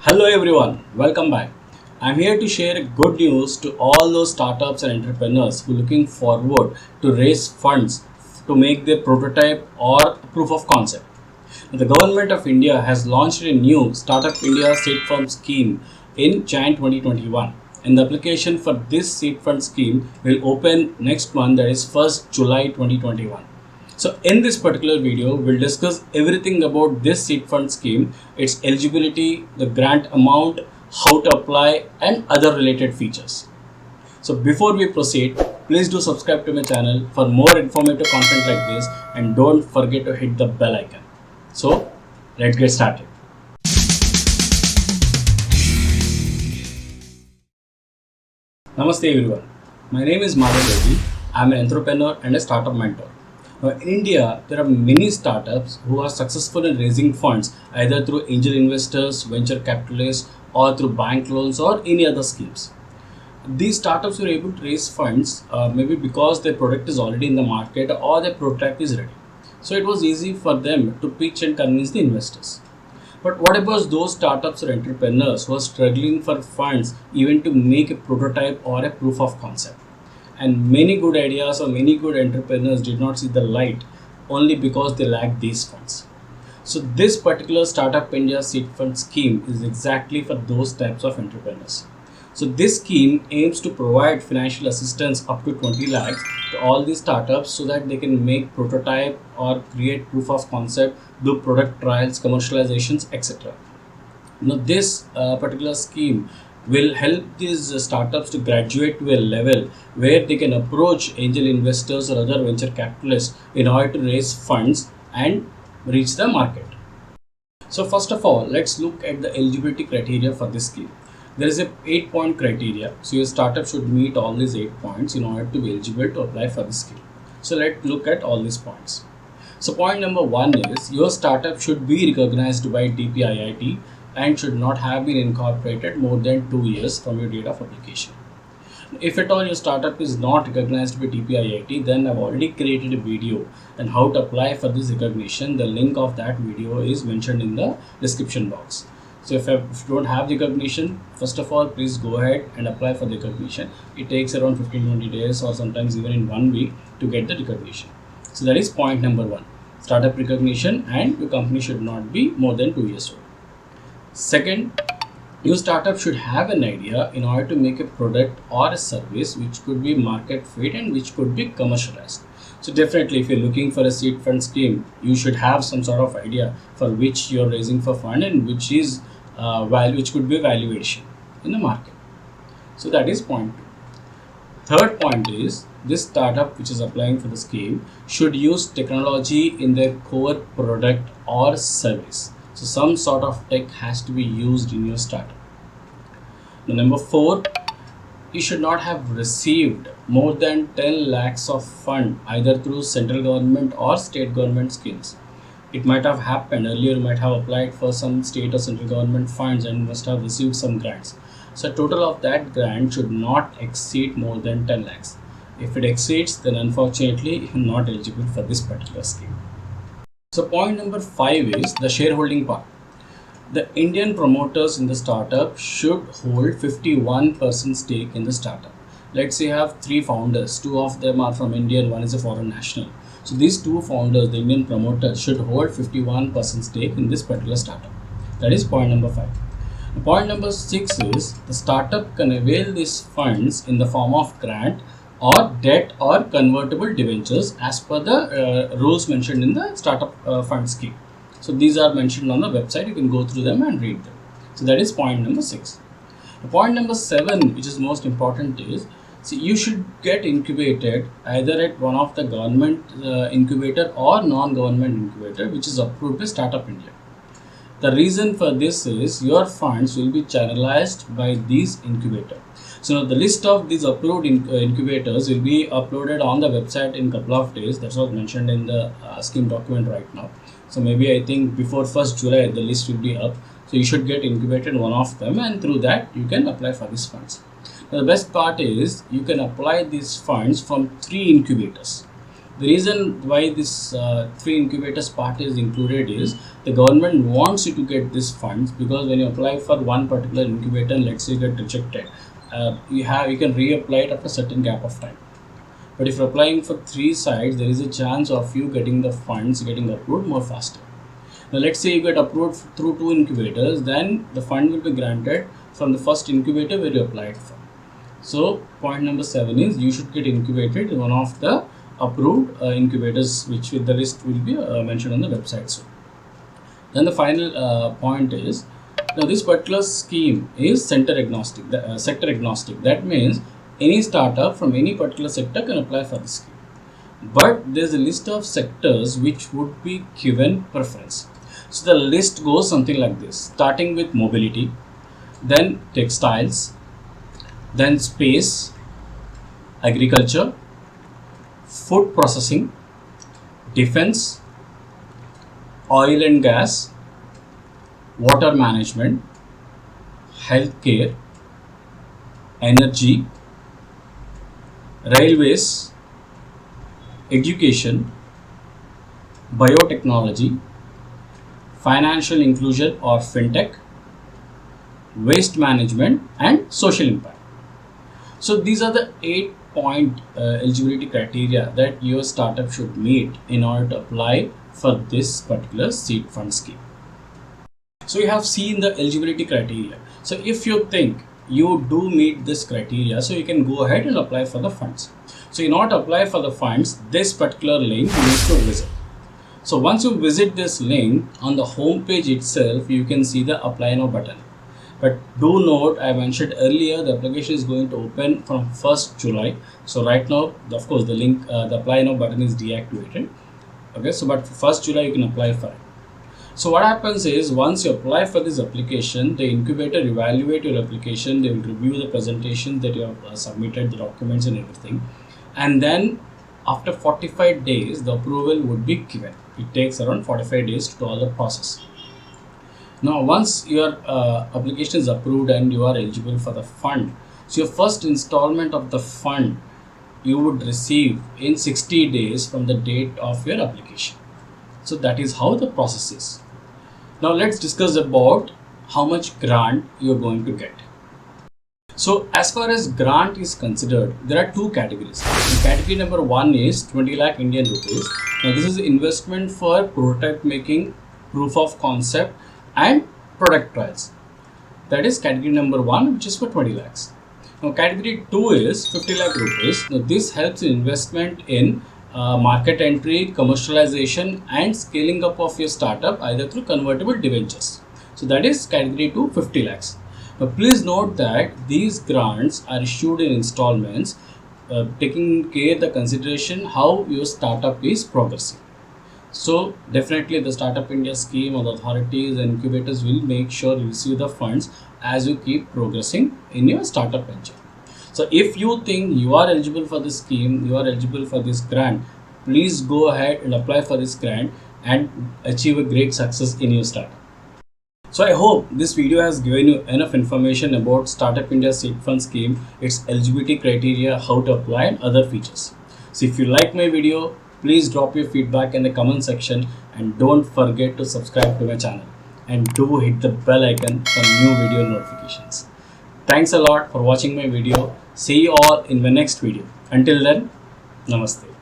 Hello everyone, welcome back. I'm here to share good news to all those startups and entrepreneurs who are looking forward to raise funds to make their prototype or proof of concept. The government of India has launched a new Startup India Seed Fund scheme in Jan 2021, and the application for this seed fund scheme will open next month, that is 1st July 2021. So in this particular video, we'll discuss everything about this seed fund scheme, its eligibility, the grant amount, how to apply and other related features. So before we proceed, please do subscribe to my channel for more informative content like this and don't forget to hit the bell icon. So let's get started. Namaste everyone. My name is Madhav Reddy. I'm an entrepreneur and a startup mentor. Now, in India, there are many startups who are successful in raising funds either through angel investors, venture capitalists, or through bank loans or any other schemes. These startups were able to raise funds maybe because their product is already in the market or their prototype is ready. So it was easy for them to pitch and convince the investors. But what about those startups or entrepreneurs who are struggling for funds even to make a prototype or a proof of concept? And many good ideas or many good entrepreneurs did not see the light only because they lacked these funds. So this particular Startup India Seed Fund scheme is exactly for those types of entrepreneurs. So this scheme aims to provide financial assistance up to 20 lakhs to all these startups so that they can make prototype or create proof of concept, do product trials, commercializations, etc. Now this particular scheme will help these startups to graduate to a level where they can approach angel investors or other venture capitalists in order to raise funds and reach the market. So first of all, let's look at the eligibility criteria for this scheme. There is a 8-point criteria. So your startup should meet all these 8 points in order to be eligible to apply for this scheme. So let's look at all these points. So point number 1 is your startup should be recognized by DPIIT and should not have been incorporated more than 2 years from your date of application. If at all your startup is not recognized by DPIIT, then I've already created a video on how to apply for this recognition. The link of that video is mentioned in the description box. So if you don't have the recognition, first of all, please go ahead and apply for the recognition. It takes around 15-20 days or sometimes even in 1 week to get the recognition. So that is point number 1. Startup recognition, and your company should not be more than 2 years old. Second, your startup should have an idea in order to make a product or a service which could be market fit and which could be commercialized. So definitely, if you're looking for a seed fund scheme, you should have some sort of idea for which you're raising for fund and which is which could be valuation in the market. So that is point 2. Third point is this startup which is applying for the scheme should use technology in their core product or service. So some sort of tech has to be used in your startup. Now, number 4, you should not have received more than 10 lakhs of fund either through central government or state government schemes. It might have happened earlier, you might have applied for some state or central government funds and must have received some grants. So total of that grant should not exceed more than 10 lakhs. If it exceeds, then unfortunately you are not eligible for this particular scheme. So point number 5 is the shareholding part. The Indian promoters in the startup should hold 51% stake in the startup. Let's say you have 3 founders, 2 of them are from India and 1 is a foreign national. So these 2 founders, the Indian promoters, should hold 51% stake in this particular startup. That is point number 5. Point number 6 is the startup can avail these funds in the form of grant or debt or convertible debentures as per the rules mentioned in the startup fund scheme. So these are mentioned on the website. You can go through them and read them. So that is point number 6. Point number 7, which is most important, is you should get incubated either at one of the government incubator or non-government incubator which is approved by Startup India. The reason for this is your funds will be channelized by these incubators. So now the list of these approved incubators will be uploaded on the website in a couple of days. That's what mentioned in the scheme document right now. So maybe I think before 1st July the list will be up. So you should get incubated one of them, and through that you can apply for these funds. Now the best part is you can apply these funds from 3 incubators. The reason why this three incubators part is included is the government wants you to get these funds, because when you apply for one particular incubator, let's say you get rejected, you can reapply it after a certain gap of time. But if you're applying for three sites, there is a chance of you getting the funds getting approved more faster. Now let's say you get approved through two incubators, then the fund will be granted from the first incubator where you applied for. So point number 7 is you should get incubated in one of the approved incubators, which with the list will be mentioned on the website soon. Then the final point is, now this particular scheme is sector agnostic. That means any startup from any particular sector can apply for the scheme. But there's a list of sectors which would be given preference. So the list goes something like this, starting with mobility, then textiles, then space, agriculture, food processing, defense, oil and gas, water management, healthcare, energy, railways, education, biotechnology, financial inclusion or fintech, waste management, and social impact. So these are the 8-point eligibility criteria that your startup should meet in order to apply for this particular seed fund scheme. So you have seen the eligibility criteria. So if you think you do meet this criteria, so you can go ahead and apply for the funds. So in order to apply for the funds, this particular link you need to visit. So once you visit this link, on the home page itself, you can see the apply now button. But do note, I mentioned earlier, the application is going to open from 1st July. So right now, of course, the link, the apply now button is deactivated. Okay, so but 1st July you can apply for it. So what happens is, once you apply for this application, the incubator evaluate your application, they will review the presentation that you have submitted, the documents and everything. And then after 45 days, the approval would be given. It takes around 45 days to do all the process. Now, once your application is approved and you are eligible for the fund, so your first installment of the fund you would receive in 60 days from the date of your application. So that is how the process is. Now let's discuss about how much grant you are going to get. So as far as grant is considered, there are two categories. The category number 1 is 20 lakh Indian rupees. Now this is investment for prototype making, proof of concept and product trials. That is category number 1, which is for 20 lakhs. Now category 2 is 50 lakh rupees. Now this helps in investment in market entry, commercialization and scaling up of your startup either through convertible debentures. So that is category 2, 50 lakhs. Now please note that these grants are issued in installments, taking care the consideration how your startup is progressing. So definitely the Startup India scheme or the authorities and incubators will make sure you receive the funds as you keep progressing in your startup venture. So if you think you are eligible for this scheme, you are eligible for this grant, please go ahead and apply for this grant and achieve a great success in your startup. So I hope this video has given you enough information about Startup India Seed Fund scheme, its eligibility criteria, how to apply and other features. So if you like my video, please drop your feedback in the comment section and don't forget to subscribe to my channel and do hit the bell icon for new video notifications. Thanks a lot for watching my video. See you all in my next video. Until then, namaste.